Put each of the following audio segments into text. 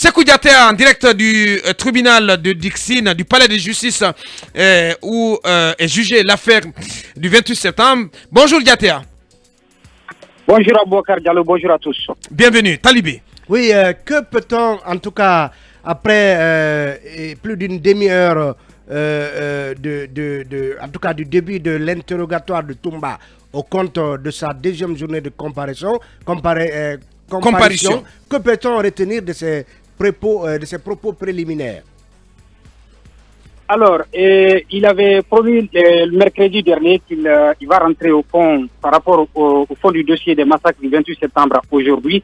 Sékou Diaté en direct du tribunal de Dixine, du palais de justice où est jugée l'affaire du 28 septembre. Bonjour Diaté. Bonjour Abouakar Diallo, bonjour à tous. Bienvenue, Talibé. Oui, que peut-on, en tout cas, après plus d'une demi-heure, en tout cas du début de l'interrogatoire de Toumba au compte de sa deuxième journée de comparution, que peut-on retenir de ces propos préliminaires? Alors, il avait promis le mercredi dernier qu'il va rentrer au fond par rapport au fond du dossier des massacres du 28 septembre aujourd'hui.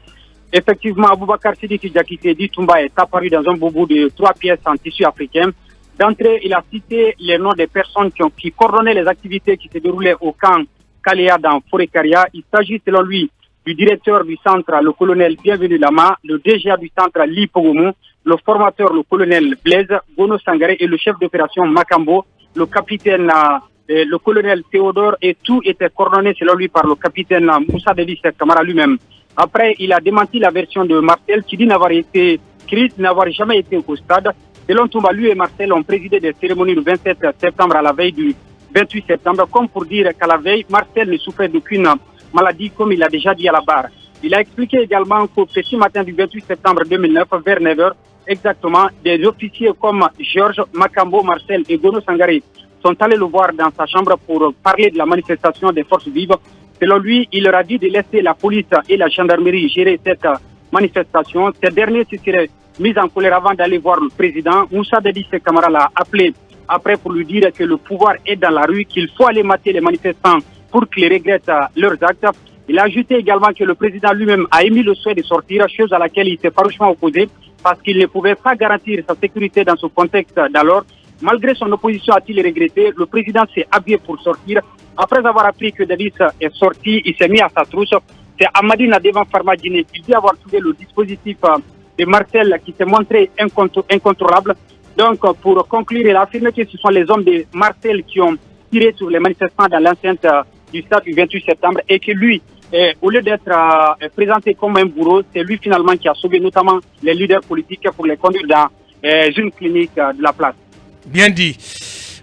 Effectivement, Aboubacar Sidiki Diakité dit Toumba est apparu dans un boubou de 3 pièces en tissu africain. D'entrée, il a cité les noms des personnes qui coordonnaient les activités qui se déroulaient au camp Kaléa dans Forêt-Karia. Il s'agit selon lui du directeur du centre, le colonel Bienvenu Lama, le DGA du centre Li Pogomo, le formateur, le colonel Blaise, Gono Sangaré et le chef d'opération Makambo, le capitaine, le colonel Théodore, et tout était coordonné selon lui par le capitaine Moussa Delis Kamara lui-même. Après, il a démenti la version de Marcel qui dit n'avoir jamais été au stade. Selon Toumba, lui et Marcel ont présidé des cérémonies le 27 septembre à la veille du 28 septembre, comme pour dire qu'à la veille, Marcel ne souffrait d'aucune maladie, comme il l'a déjà dit à la barre. Il a expliqué également qu'au petit matin du 28 septembre 2009, vers 9h, exactement, des officiers comme Georges, Makambo, Marcel et Gono Sangaré sont allés le voir dans sa chambre pour parler de la manifestation des forces vives. Selon lui, il leur a dit de laisser la police et la gendarmerie gérer cette manifestation. Ces derniers se seraient mis en colère avant d'aller voir le président. Moussa Delis Kamara l'a appelé après pour lui dire que le pouvoir est dans la rue, qu'il faut aller mater les manifestants pour qu'ils regrettent leurs actes. Il a ajouté également que le président lui-même a émis le souhait de sortir, chose à laquelle il s'est farouchement opposé parce qu'il ne pouvait pas garantir sa sécurité dans ce contexte d'alors. Malgré son opposition, a-t-il regretté, le président s'est habillé pour sortir. Après avoir appris que Davis est sorti, il s'est mis à sa trousse. C'est Amadi Nadevan Farmadjine qui dit avoir trouvé le dispositif de Marcel qui s'est montré incontrôlable. Donc, pour conclure, il a affirmé que ce sont les hommes de Marcel qui ont tiré sur les manifestants dans l'enceinte du stade du 28 septembre et que lui, au lieu d'être présenté comme un bourreau, c'est lui finalement qui a sauvé notamment les leaders politiques pour les conduire dans une clinique de la place. Bien dit.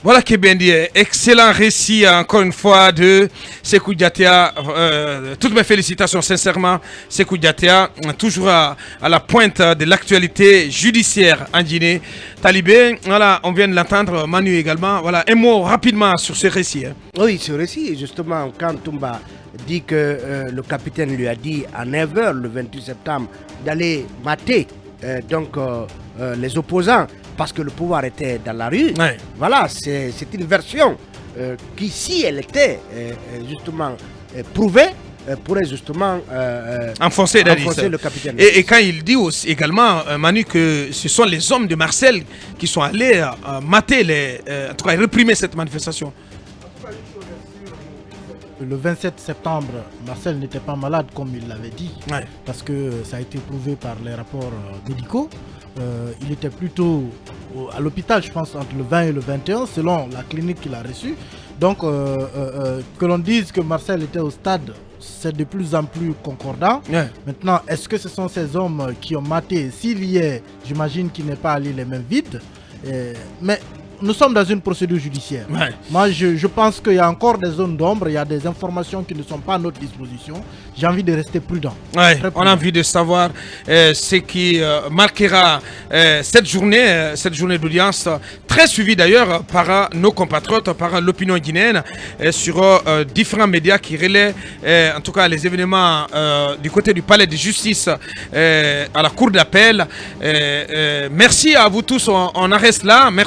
Voilà qui est bien dit. Excellent récit encore une fois de Sékou Diaté. Toutes mes félicitations sincèrement. Sékou Diaté, toujours à la pointe de l'actualité judiciaire en Guinée. Talibé, voilà, on vient de l'entendre. Manu également. Voilà, un mot rapidement sur ce récit. Oui, ce récit, justement, quand Toumba dit que le capitaine lui a dit à 9h le 28 septembre d'aller mater les opposants parce que le pouvoir était dans la rue. Ouais. Voilà, c'est une version qui, si elle était justement prouvée, pourrait justement enfoncer le capitaine. Et quand il dit aussi également, Manu, que ce sont les hommes de Marcel qui sont allés mater, en tout cas réprimer cette manifestation. Le 27 septembre, Marcel n'était pas malade comme il l'avait dit, ouais. Parce que ça a été prouvé par les rapports médicaux. Il était plutôt à l'hôpital, je pense, entre le 20 et le 21, selon la clinique qu'il a reçue. Donc, que l'on dise que Marcel était au stade, c'est de plus en plus concordant. Ouais. Maintenant, est-ce que ce sont ces hommes qui ont maté? S'il y est, j'imagine qu'il n'est pas allé les mains vides. Mais nous sommes dans une procédure judiciaire. Ouais. Moi, je pense qu'il y a encore des zones d'ombre, il y a des informations qui ne sont pas à notre disposition. J'ai envie de rester prudent. Ouais, on a envie de savoir ce qui marquera cette journée d'audience, très suivie d'ailleurs par nos compatriotes, par l'opinion guinéenne, sur différents médias qui relaient en tout cas les événements du côté du palais de justice à la cour d'appel. Merci à vous tous, on en reste là. Merci.